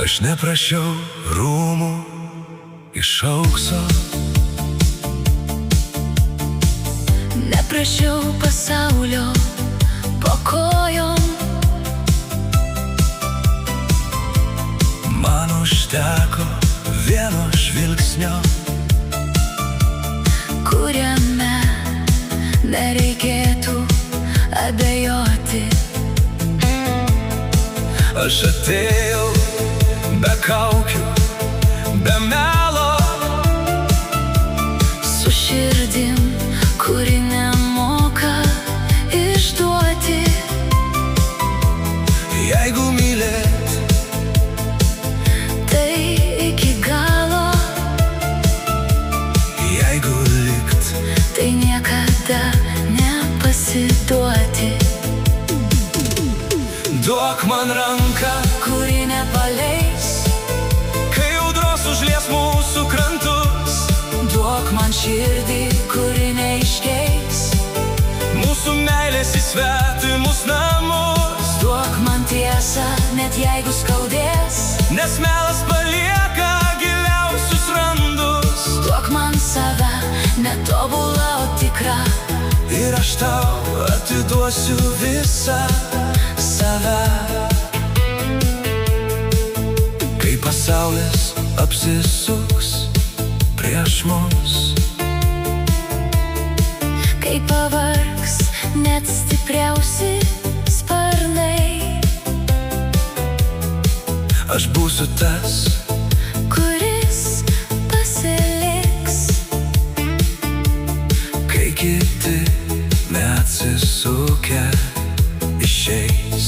Aš neprašiau rūmų iš aukso, neprašiau pasaulio po kojom. Man užteko vieno žvilgsnio, kuriame nereikėtų abejoti. aš atėjau be kaukių, be melo, Su širdim, kuri nemoka išduoti. jeigu mylėt, Tai iki galo, jeigu likt, tai niekada nepasiduoti. duok man ranką, Kuri nepaleis, kai audros užlies mūsų krantus. duok man širdį, kuri neiškeis. Mūsų meilės į svetimus namus, Duok man tiesą, net jeigu skaudės. nes melas palieka giliausius randus. Duok man save, netobulą, o tikrą. Ir aš tau atiduosiu visą save. Kai pasaulis apsisuks prieš mus, Kai pavargs net stipriausi sparnai, aš būsiu tas, kuris pasiliks. kai kiti neatsisukę išeis.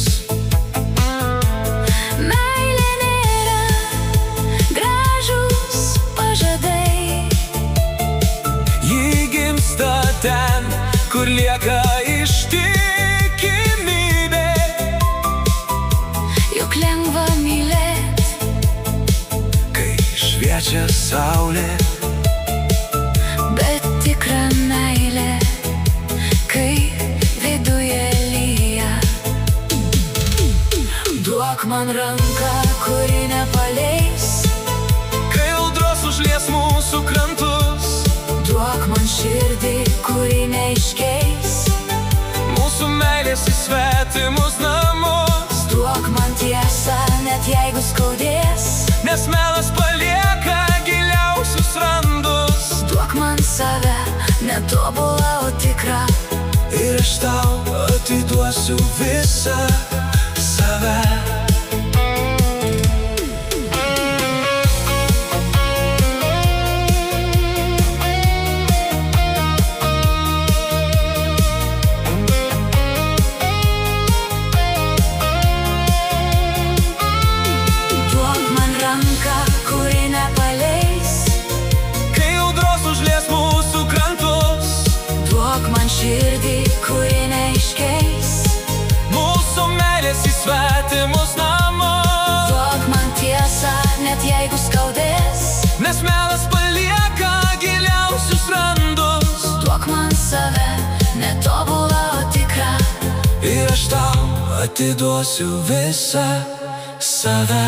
Meilė nėra gražūs pažadai. Ji gimsta ten, kur lieka ištikimybė. Juk lengva mylėt, Kai šviečia saulė, bet tikra meilė, kai viduje lyja. Duok man ranką, kuri nepaleis. kai audros užlies mūsų krantus. Duok man širdį, kuri neiškeis. Mūsų meilės į svetimus namus, Duok man tiesą, net jeigu skaudės. nes melas palieka giliausius randus. Duok man save, netobulą, o tikrą. Ir aš tau atiduosiu visą save. Duok man ranką, kuri nepaleis. Kai audros užlies mūsų krantus, Duok man širdį, kuri neiškeis. mūsų meilės į svetimus namus, Duok man tiesą, net jeigu skaudės. nes melas palieka giliausius randus. Duok man save, netobulą, o tikrą. Ir aš tau atiduosiu visą save.